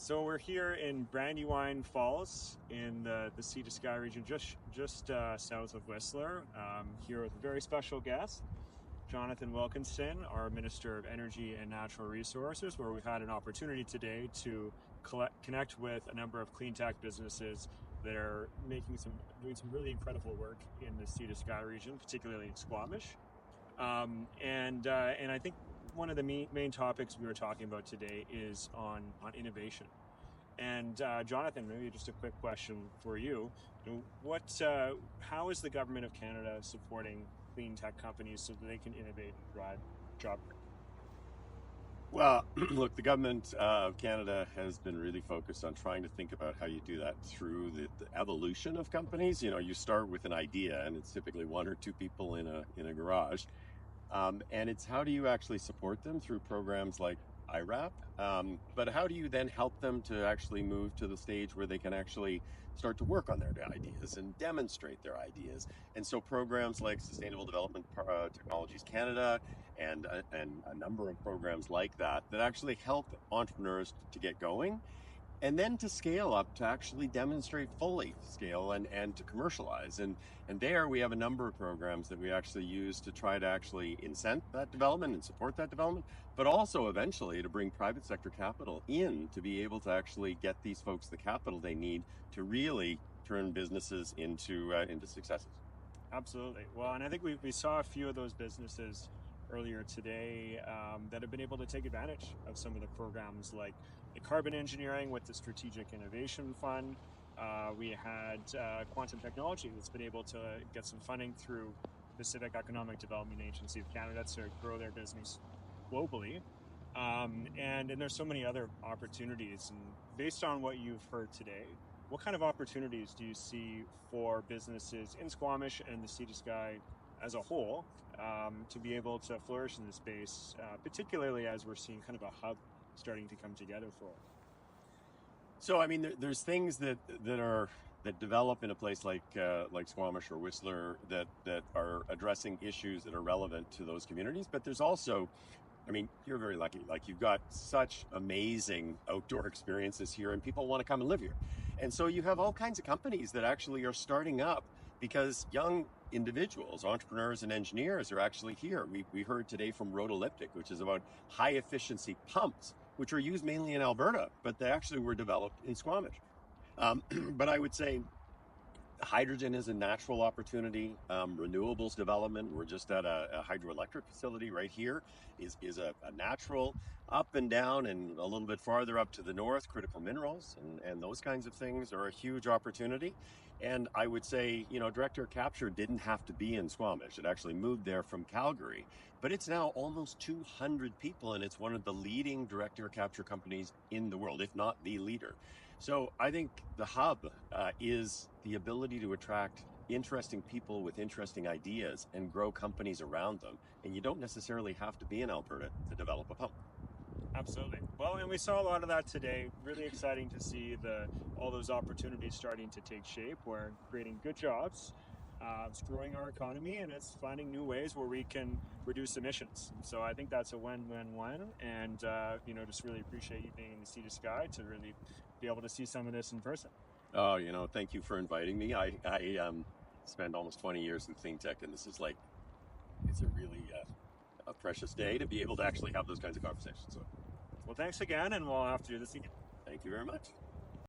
So we're here in Brandywine Falls in the Sea to Sky region, just south of Whistler. Here with a very special guest, Jonathan Wilkinson, our Minister of Energy and Natural Resources, where we've had an opportunity today to connect with a number of clean tech businesses that are doing some really incredible work in the Sea to Sky region, particularly in Squamish. And I think one of the main topics we were talking about today is on innovation. And Jonathan, maybe just a quick question for you. How is the government of Canada supporting clean tech companies so that they can innovate and drive job growth? Well, look, the government of Canada has been really focused on trying to think about how you do that through the evolution of companies. You know, you start with an idea, and it's typically one or two people in a garage, and it's how do you actually support them through programs like IRAP, but how do you then help them to actually move to the stage where they can actually start to work on their ideas and demonstrate their ideas? And so programs like Sustainable Development Technologies Canada and a number of programs like that actually help entrepreneurs to get going and then to scale up to actually demonstrate fully scale and to commercialize. And there we have a number of programs that we actually use to try to actually incent that development and support that development, but also eventually to bring private sector capital in to be able to actually get these folks the capital they need to really turn businesses into successes. Absolutely. Well, and I think we saw a few of those businesses earlier today that have been able to take advantage of some of the programs like the carbon engineering with the Strategic Innovation Fund. We had quantum technology that's been able to get some funding through Pacific Economic Development Agency of Canada to grow their business globally. And there's so many other opportunities. And based on what you've heard today, what kind of opportunities do you see for businesses in Squamish and the Sea to Sky as a whole to be able to flourish in this space, particularly as we're seeing kind of a hub starting to come together for it? So, I mean, there's things that develop in a place like Squamish or Whistler that are addressing issues that are relevant to those communities. But there's also, I mean, you're very lucky. Like, you've got such amazing outdoor experiences here, and people want to come and live here. And so you have all kinds of companies that actually are starting up because young individuals, entrepreneurs and engineers are actually here. We heard today from Rotolyptic, which is about high efficiency pumps, which are used mainly in Alberta, but they actually were developed in Squamish. But I would say hydrogen is a natural opportunity. Renewables development, we're just at a hydroelectric facility right here, is a natural. Up and down and a little bit farther up to the north, critical minerals and those kinds of things are a huge opportunity. And I would say, you know, direct air capture didn't have to be in Squamish. It actually moved there from Calgary, but it's now almost 200 people, and it's one of the leading direct air capture companies in the world, if not the leader. So I think the hub is the ability to attract interesting people with interesting ideas and grow companies around them. And you don't necessarily have to be in Alberta to develop a pump. Absolutely. Well, and we saw a lot of that today. Really exciting to see all those opportunities starting to take shape. We're creating good jobs. It's growing our economy, and it's finding new ways where we can reduce emissions. So I think that's a win-win-win. And just really appreciate you being in the Sea to Sky to really be able to see some of this in person. Oh, you know, thank you for inviting me. I spent almost 20 years in clean tech, and this is like, it's a really a precious day to be able to actually have those kinds of conversations. So, Well, thanks again, and we'll have to do this again. thank you very much.